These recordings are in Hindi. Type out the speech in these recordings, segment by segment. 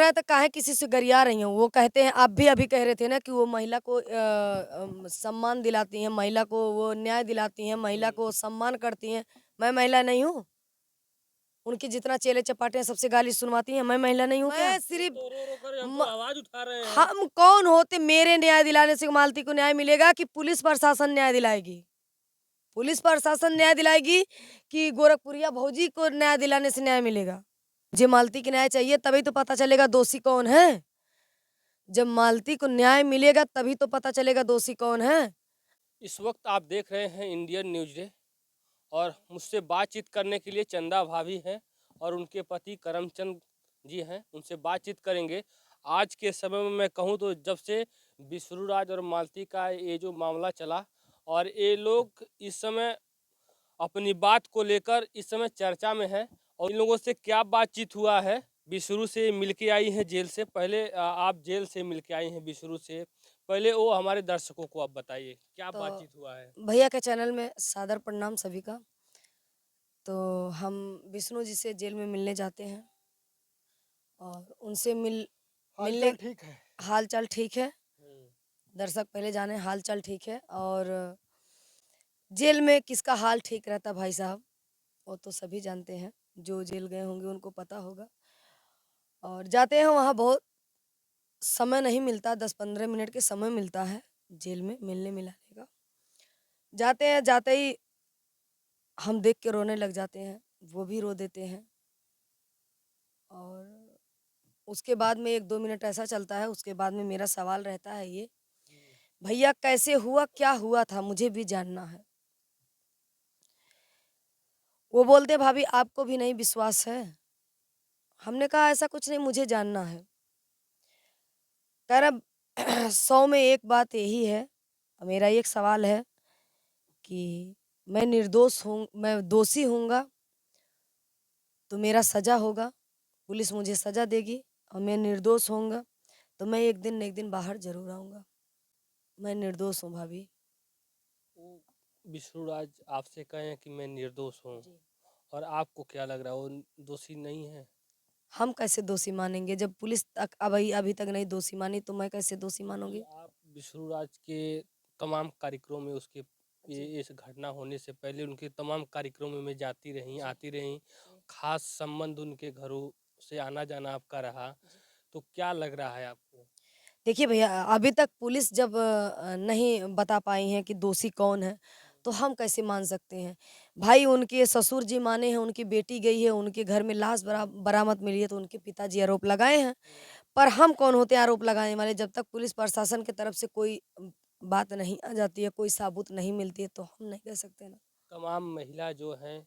रहा है तो काहे किसी से गरिया रही हैं? वो कहते हैं, आप भी अभी कह रहे थे ना कि वो महिला को सम्मान दिलाती हैं, महिला को वो न्याय दिलाती हैं, महिला को सम्मान करती हैं। मैं महिला नहीं हूँ? उनके जितना चेले चपाटे हैं सबसे गाली सुनवाती हैं, मैं महिला नहीं हूँ क्या? मैं सिर्फ तो रो-रो कर हम तो म आवाज़ उठा रहे हैं। हम कौन होते मेरे न्याय दिलाने से मालती को न्याय मिलेगा कि पुलिस प्रशासन न्याय दिलाएगी? पुलिस प्रशासन न्याय दिलाएगी कि गोरखपुरिया भौजी को न्याय दिलाने से न्याय मिलेगा? मुझे मालती की न्याय चाहिए तभी तो पता चलेगा दोषी कौन है। जब मालती को न्याय मिलेगा तभी तो पता चलेगा दोषी कौन है। इस वक्त आप देख रहे हैं इंडियन न्यूज़ डे और मुझसे बातचीत करने के लिए चंदा भाभी हैं और उनके पति करमचंद जी हैं, उनसे बातचीत करेंगे। आज के समय में मैं कहूँ तो जब से विष्णुराज और मालती का ये जो मामला चला और ये लोग इस समय अपनी बात को लेकर इस समय चर्चा में है और इन लोगों से क्या बातचीत हुआ है। विष्णु से मिलके आई हैं जेल से पहले, आप जेल से मिलके आई हैं विष्णु से पहले, वो हमारे दर्शकों को आप बताइए क्या तो बातचीत हुआ है। भैया के चैनल में सादर प्रणाम सभी का। तो हम विष्णु जी से जेल में मिलने जाते हैं और उनसे मिलने हालचाल ठीक है। हाल-चाल ठीक है। दर्शक पहले जाने हाल-चाल ठीक है और जेल में किसका हाल ठीक रहता भाई साहब, वो तो सभी जानते हैं। जो जेल गए होंगे उनको पता होगा। और जाते हैं वहाँ बहुत समय नहीं मिलता, 10-15 मिनट के समय मिलता है जेल में मिलने-मिलाने का। जाते हैं, जाते ही हम देख के रोने लग जाते हैं, वो भी रो देते हैं। और उसके बाद में 1-2 मिनट ऐसा चलता है, उसके बाद में मेरा सवाल रहता है ये, भैया कैसे हुआ, क्या हुआ था? मुझे भी जानना है। वो बोलते भाभी आपको भी नहीं विश्वास है? हमने कहा ऐसा कुछ नहीं, मुझे जानना है। कह रहा 100 में एक बात यही है, मेरा एक सवाल है कि मैं निर्दोष हूँ, मैं दोषी हूँगा तो मेरा सज़ा होगा, पुलिस मुझे सज़ा देगी और मैं निर्दोष होऊँगा तो मैं एक दिन न एक दिन बाहर ज़रूर आऊँगा। मैं निर्दोष हूँ भाभी। वो विष्णुराज आपसे कहें कि मैं निर्दोष हूँ जी। और आपको क्या लग रहा है वो दोषी नहीं है? हम कैसे दोषी मानेंगे? जब पुलिस तक अभी अभी तक नहीं दोषी मानी तो मैं कैसे दोषी क्योंकि मानूँगी? आप विष्णुराज के तमाम कार्यक्रमों में उसके जी। इस घटना होने से पहले उनके तमाम कार्यक्रमों में जाती रहीं, जी। आती रहीं, जी। खास संबंध उनके घरों से आना-जाना आपका रहा, जी। तो क्या लग रहा है आपको? देखिए भैया अभी तक पुलिस जब नहीं बता पाई है कि दोषी कौन है, तो हम कैसे मान सकते हैं? भाई उनके ससुर जी माने हैं, उनकी बेटी गई है, उनके घर में लाश बरामद मिली है तो उनके पिताजी आरोप लगाए हैं। पर हम कौन होते हैं आरोप लगाने वाले? जब तक पुलिस प्रशासन की तरफ से कोई बात नहीं आ जाती है, कोई सबूत नहीं मिलती है तो हम नहीं कह सकते ना। तमाम महिला जो हैं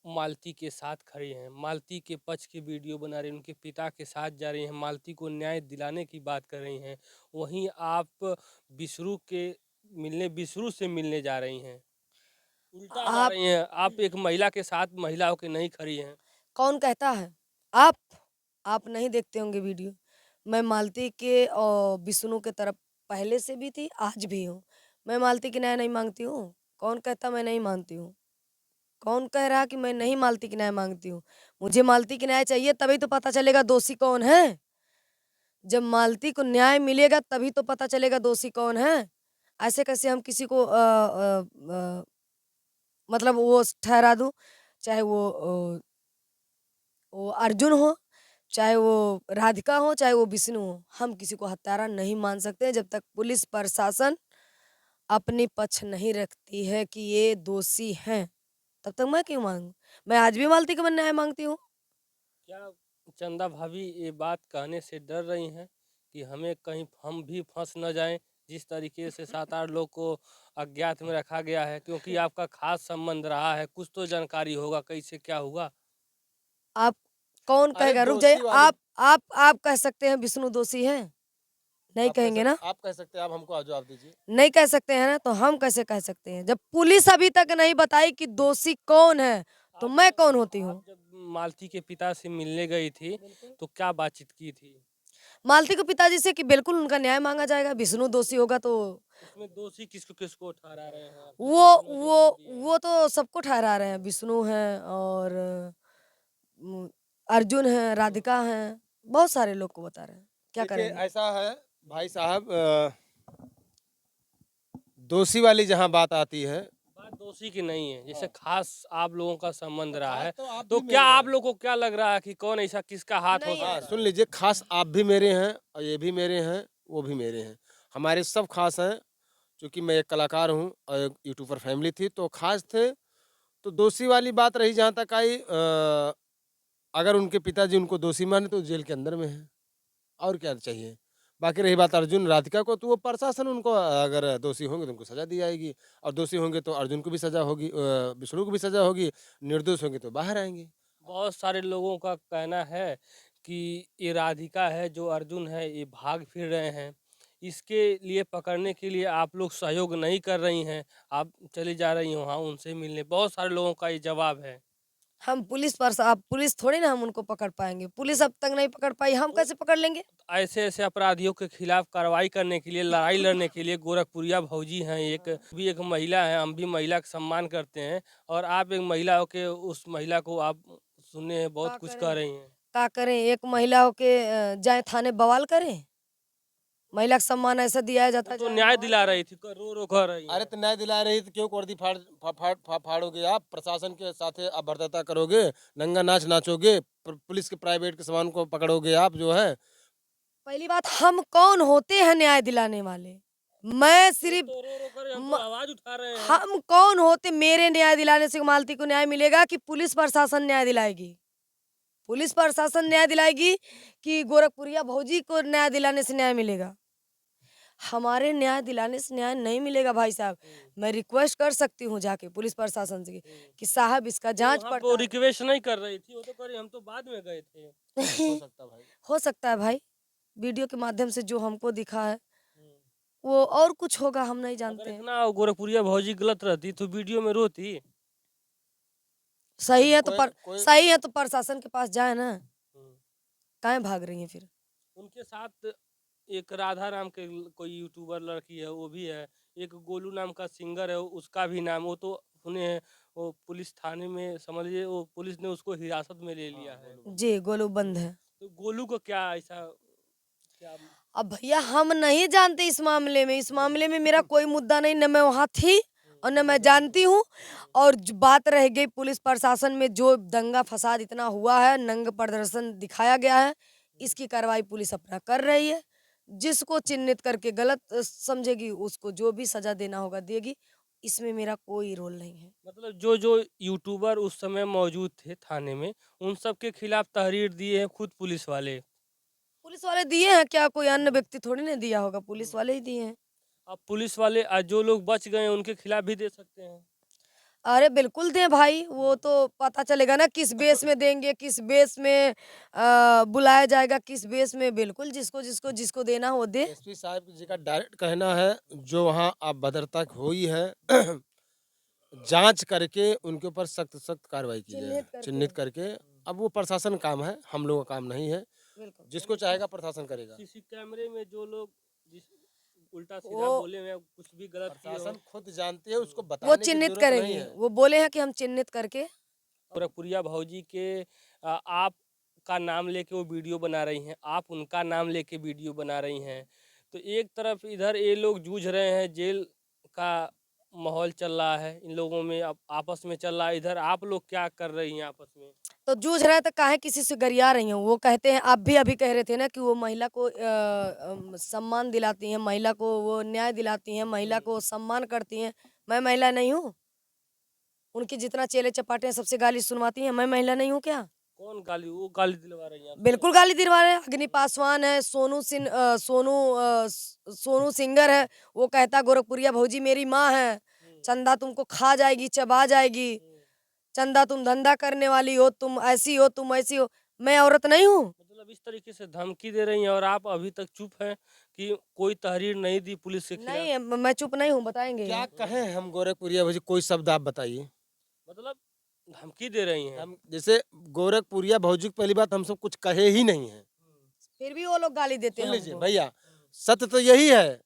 मालती के साथ खड़ी हैं, मालती के पक्ष की वीडियो बना रही हैं, उनके पिता के साथ जा रही हैं, मालती को न्याय दिलाने की बात कर रही हैं। वहीं आप विष्णु से मिलने जा रही हैं, उल्टा जा आप रही हैं। आप एक महिला के साथ महिला होके नहीं खड़ी हैं। कौन कहता है? आप आप नहीं देखते होंगे वीडियो। मैं मालती के और विष्णु के तरफ पहले से भी थी, आज भी हूँ। मैं मालती की न्याय नहीं माँगती हूँ। कौन कहता मैं नहीं मानती हूँ? कौन कह रहा कि मैं नहीं मालती की न्याय माँगती हूँ? मुझे मालती की न्याय चाहिए तभी तो पता चलेगा दोषी कौन है। जब मालती को न्याय मिलेगा तभी तो पता चलेगा दोषी कौन है। ऐसे कैसे हम किसी को मतलब वो ठहरा दूँ, चाहे वो अर्जुन हो, चाहे वो राधिका हो, चाहे वो विष्णु हो, हम किसी को हत्यारा नहीं मान सकते जब तक पुलिस प्रशासन अपनी पक्ष नहीं रखती है कि ये दोषी हैं, तब तक मैं क्यों माँगूँ? मैं आज भी मालती का मैं न्याय माँगती हूँ। क्या चंदा भाभी ये बात कहने से डर रही हैं कि हमें कहीं हम भी फंस न जाएं, जिस तरीके से 7-8 लोग को अज्ञात में रखा गया है, क्योंकि आपका खास संबंध रहा है, कुछ तो जानकारी होगा कैसे क्या हुआ। आप कौन अरे कहेगा? रुक जाइए, दोषी वाली आप कह सकते हैं विष्णु दोषी हैं? नहीं कहेंगे ना? आप कह सकते हैं, आप हमको जवाब दीजिए। नहीं कह सकते हैं ना, तो हम कैसे कह सकते हैं? जब पुलिस अभी तक नहीं बताई कि दोषी कौन है, तो मैं कौन होती आप हूँ? जब मालती के पिता से मिलने गई थी, बिल्कुल। तो क्या बातचीत की थी? मालती के पिताजी से कि बिल्कुल उनका न्याय माँगा जाएगा, विष्णु दोषी होगा तो उसमें दोषी किसको-किसको ठहरा रहे हैं आप? वो किसको किसको वो नज़रबंद दिए हैं? वो तो सबको ठहरा रहे हैं, विष्णु हैं और उम, अर्जुन हैं, राधिका हैं, बहुत सारे लोग को बता रहे हैं, क्या देखिए करेंगे? ऐसा है भाई साहब, दोषी वाली जहाँ बात आती है, बात दोषी की नहीं है, जैसे खास आप लोगों का संबंध तो रहा खास है, तो आप तो भी क्या मेरे आप हैं। लोग को क्या लग रहा है कि कौन ऐसा किसका हाथ हो नहीं, हाँ, सकता सुन है? लीजिए, खास आप भी मेरे हैं और ये भी मेरे हैं, वो भी मेरे हैं, हमारे सब खास हैं। क्योंकि मैं एक कलाकार हूँ और एक यूट्यूबर फैमिली थी तो खास थे। तो दोषी वाली बात रही जहाँ तक आई, अगर उनके पिताजी उनको दोषी माने तो जेल के अंदर में है, और क्या चाहिए। बाकी रही बात अर्जुन राधिका को, तो वो प्रशासन उनको, अगर दोषी होंगे तो उनको सजा दी जाएगी, और दोषी होंगे तो अर्जुन को भी सजा होगी, विष्णु को भी सजा होगी, निर्दोष होंगे तो बाहर आएंगे। बहुत सारे लोगों का कहना है कि ये राधिका है, जो अर्जुन है, ये भाग फिर रहे हैं, इसके लिए पकड़ने के लिए आप लोग सहयोग नहीं कर रही हैं, आप चली जा रही हैं वहाँ उनसे मिलने। बहुत सारे लोगों का ये जवाब है। हम पुलिस अब पुलिस थोड़ी ना हम उनको पकड़ पाएँगे। पुलिस अब तक नहीं पकड़ पाई, हम तो कैसे पकड़ लेंगे? ऐसे ऐसे अपराधियों के खिलाफ कार्रवाई करने के लिए, लड़ाई लड़ने के लिए गोरखपुरिया भौजी हैं, एक महिला है, हम भी महिला का सम्मान करते हैं, और आप एक महिला होके उस महिला को आप सुने हैं बहुत का कुछ कह करें? रही हैं। का करें? एक महिला होके जाएँ थाने बवाल करें? महिला का सम्मान ऐसा दिया जाता वो है तो जाएँ न्याय बवाल दिला करें? रही थी, रो रो कह रही अरे हैं। तो न्याय दिला रही तो क्यों वर्दी फाड़ोगे आप? प्रशासन के साथ अभद्रता करोगे, नंगा नाच नाचोगे, पुलिस के प्राइवेट के सामान को पकड़ोगे आप जो है। पहली बात हम कौन होते हैं न्याय दिलाने वाले? मैं वो सिर्फ़ तो रो रो कर हम तो म आवाज उठा रहे हैं। हम कौन होते मेरे न्याय दिलाने से मालती को न्याय मिलेगा कि पुलिस प्रशासन न्याय दिलाएगी? पुलिस प्रशासन न्याय दिलाएगी कि गोरखपुरिया भौजी को न्याय दिलाने से न्याय मिलेगा? हमारे न्याय दिलाने से न्याय नहीं मिलेगा भाई साहब। मैं रिक्वेस्ट कर सकती हूँ जाके पुलिस प्रशासन से कि साहब इसका तो जाँच वहाँ पे वो पड़ताल रिक्वेस्ट नहीं कर रही थी, वो तो कह रही हम तो बाद में गए थे। हो सकता भाई। हो सकता है भाई, वीडियो के माध्यम से जो हमको दिखा है, हम्म। वो और कुछ होगा हम नहीं अगर जानते हैं। इतना गोरखपुरिया भौजी गलत रहती तो वीडियो में रोती। सही है तो कोई कोई सही है तो प्रशासन के पास जाए ना, हम्म। काहे भाग रही हैं फिर? उनके साथ एक राधा नाम के कोई यूट्यूबर लड़की है, वो भी है। एक गोलू नाम का सिंगर है, उसका भी नाम, वो तो उन्हें वो पुलिस थाने में समझ लीजिए, वो पुलिस ने उसको हिरासत में ले लिया है। जी, गोलू बंद है। तो गोलू को क्या ऐसा क्या? अब भैया हम नहीं जानते इस मामले में मेरा कोई मुद्दा नहीं, ना मैं वहाँ थी और ना मैं जानती हूँ। और जो बात रह गई पुलिस प्रशासन में जो दंगा फसाद इतना हुआ है, नंग प्रदर्शन दिखाया गया है, इसकी कार्रवाई पुलिस अपना कर रही है। जिसको चिन्हित करके गलत समझेगी उसको जो भी सजा देना होगा देगी। इसमें मेरा कोई रोल नहीं है। मतलब जो जो यूट्यूबर उस समय मौजूद थे थाने में, उन सब के खिलाफ तहरीर दिए हैं खुद पुलिस वाले। पुलिस वाले दिए हैं क्या? कोई अन्य व्यक्ति थोड़ी ना दिया होगा, पुलिस वाले ही दिए हैं। अब पुलिस वाले जो लोग बच गए हैं उनके खिलाफ भी दे सकते हैं। अरे बिल्कुल दें भाई, वो तो पता चलेगा ना किस बेस में देंगे, किस बेस में बुलाया जाएगा, किस बेस में बिल्कुल जिसको देना हो दे। एसपी साहब जी का डायरेक्ट कहना है, जो वहाँ अभद्रता हुई है जांच करके उनके ऊपर सख्त सख्त कार्रवाई की जाए, चिन्हित करके। चिन्हित करके। अब वो प्रशासन काम है, हम लोगों का काम नहीं है। बिल्कुल। जिसको चाहेगा प्रशासन करेगा। सीसी कैमरे में जो लोग जिस उल्टा सीधा वो बोले हैं, कुछ भी गलत किए हो, प्रशासन खुद जानती है, उसको वो बताने की चिन्हित जरूरत नहीं करेंगे। है। वो बोले हैं कि हम चिन्हित करके गोरखपुरिया भौजी के आप का नाम लेके वो वीडियो बना रही हैं, आप उनका नाम लेके वीडियो बना रही हैं। तो एक तरफ इधर ये लोग जूझ रहे हैं, जेल का माहौल चल रहा है, इन लोगों में आपस में चल रहा है, इधर आप लोग क्या कर रही हैं आपस में? तो जूझ रहे हैं तो काहे किसी से गरिया रही हैं? वो कहते हैं आप भी अभी कह रहे थे ना कि वो महिला को सम्मान दिलाती हैं, महिला को वो न्याय दिलाती हैं, महिला को सम्मान करती हैं। मैं महिला नहीं हूँ? उनके जितना चेले चपाटे हैं सबसे गाली सुनवाती हैं, मैं महिला नहीं हूँ क्या? कौन गाली, वो गाली दिलवा रही हैं आपसे? बिल्कुल गाली दिलवा रहे हैं। अग्नि पासवान है, सोनू सिंगर है, वो कहता गोरखपुरिया भौजी मेरी माँ है, चंदा तुमको खा जाएगी, चबा जाएगी। चंदा तुम धंधा करने वाली हो, तुम ऐसी हो, तुम ऐसी हो। मैं औरत नहीं हूँ? मतलब इस तरीके से धमकी दे रही हैं और आप अभी तक चुप हैं कि कोई तहरीर नहीं दी पुलिस के खिलाफ। नहीं, मैं चुप नहीं हूँ, बताएंगे। क्या कहें हम गोरखपुरिया भौजी, कोई शब्द आप बताइए। मतलब धमकी दे रही हैं। हम जैसे गोरखपुरिया भौजी की पहली बात, हम सब कुछ कहे ही नहीं है। फिर भी वो लोग गाली देते सुन हैं लीजिए हमको। भैया, सत्य तो यही है।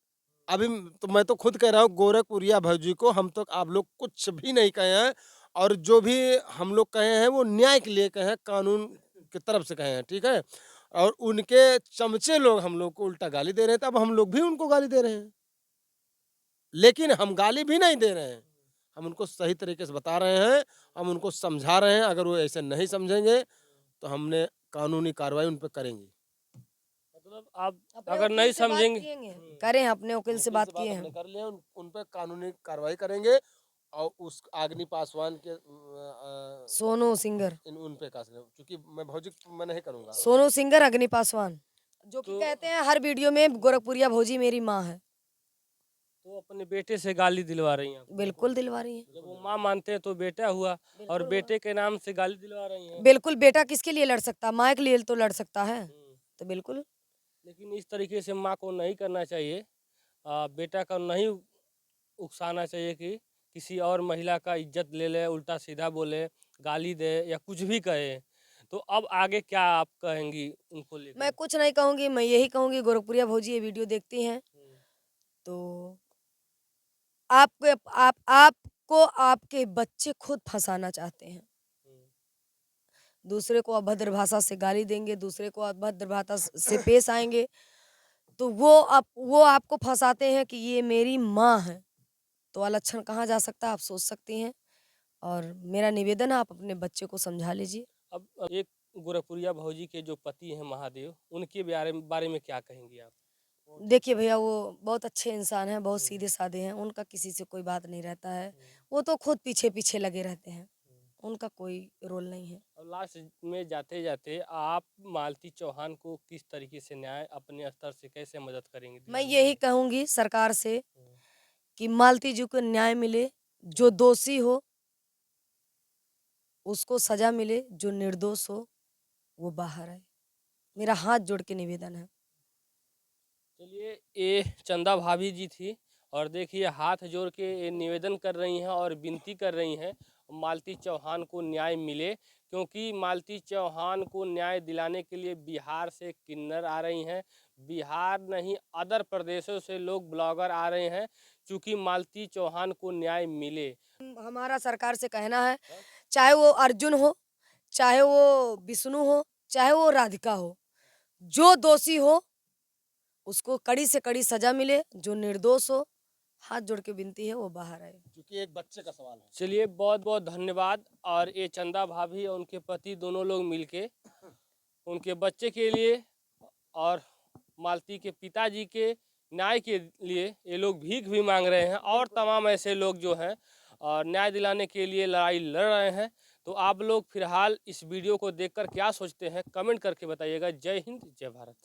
अभी तो मैं तो खुद कह रहा हूँ, गोरखपुरिया भौजी को हम तो आप लोग कुछ भी नहीं कहे हैं, और जो भी हम लोग कहे हैं वो न्याय के लिए कहे हैं, कानून की तरफ से कहे हैं, ठीक है। और उनके चमचे लोग हम लोग को उल्टा गाली दे रहे हैं, तब हम लोग भी उनको गाली दे रहे हैं। लेकिन हम गाली भी नहीं दे रहे हैं, हम उनको सही तरीके से बता रहे हैं, हम उनको समझा रहे हैं। अगर वो ऐसे नहीं समझेंगे तो हमने कानूनी कार्रवाई उन पर करेंगे। मतलब आप अपने अगर वकील नहीं से बात समझेंगे किएंगे? करें, अपने वकील से बात किए हमने हैं। कर लिया, उन पर कानूनी कार्रवाई करेंगे और उस अग्नि पासवान के सोनू सिंगर, उन पे क्योंकि मैं भौजी मैं नहीं करूंगा। सोनू सिंगर, अग्नि पासवान, जो कि तो कहते हैं हर वीडियो में गोरखपुरिया भौजी मेरी माँ है। तो अपने बेटे से गाली दिलवा रही हैं आप। बिल्कुल दिलवा रही हैं। जब वो माँ मानते हैं तो बेटा हुआ, और बिल्कुल हुआ। बेटे के नाम से गाली दिलवा रही हैं। बिल्कुल, बेटा किसके लिए लड़ सकता है? माँ के लिए तो लड़ सकता है। तो बिल्कुल। लेकिन इस तरीके से माँ को नहीं करना चाहिए। बेटा का नहीं उकसाना चाहिए कि किसी और महिला का इज्जत ले ले, उल्टा सीधा बोले, गाली दे या कुछ भी कहे। तो अब आगे क्या आप कहेंगी उनको लेकर? मैं कुछ नहीं कहूँगी, मैं यही कहूँगी गोरखपुरिया भौजी ये वीडियो देखती हैं तो आपको आपके बच्चे खुद फंसाना चाहते हैं। दूसरे को अभद्र भाषा से गाली देंगे, दूसरे को अभद्र भाषा से पेश आएँगे, तो वो आपको फंसाते हैं कि ये मेरी माँ है। तो लक्षण कहाँ जा सकता है आप सोच सकती हैं। और मेरा निवेदन है आप अपने बच्चे को समझा लीजिए। अब एक गोरखपुरिया भौजी के जो पति हैं महादेव, उनके बारे में क्या कहेंगी आप? देखिए भैया वो बहुत अच्छे इंसान हैं, बहुत सीधे-साधे हैं, उनका किसी से कोई बात नहीं रहता है। वो तो खुद पीछे-पीछे लगे रहते हैं, उनका कोई रोल नहीं है। और लास्ट में जाते-जाते आप मालती चौहान को किस तरीके से न्याय अपने स्तर से कैसे मदद करेंगी मैं दिलाने यही में? कहूँगी सरकार से कि मालती जी को न्याय मिले, जो दोषी हो उसको सज़ा मिले, जो निर्दोष हो वो बाहर आए। मेरा हाथ जोड़ के निवेदन है। चलिए, ये चंदा भाभी जी थी और देखिए हाथ जोड़ के ये निवेदन कर रही हैं और विनती कर रही हैं मालती चौहान को न्याय मिले, क्योंकि मालती चौहान को न्याय दिलाने के लिए बिहार से किन्नर आ रही हैं। बिहार नहीं, अदर प्रदेशों से लोग ब्लॉगर आ रहे हैं क्योंकि मालती चौहान को न्याय मिले। हमारा सरकार से कहना है, चाहे वो अर्जुन हो, चाहे वो विष्णु हो, चाहे वो राधिका हो, जो दोषी हो उसको कड़ी से कड़ी सजा मिले, जो निर्दोष हो हाथ जोड़ के विनती है वो बाहर आए। क्योंकि एक बच्चे का सवाल है। चलिए, बहुत बहुत धन्यवाद। और ये चंदा भाभी और उनके पति दोनों लोग मिलके उनके बच्चे के लिए और मालती के पिताजी के न्याय के लिए ये लोग भीख भी मांग रहे हैं, और तमाम ऐसे लोग जो हैं और न्याय दिलाने के लिए लड़ाई लड़ रहे हैं। तो आप लोग फिलहाल इस वीडियो को देखकर क्या सोचते हैं कमेंट करके बताइएगा। जय हिंद, जय भारत।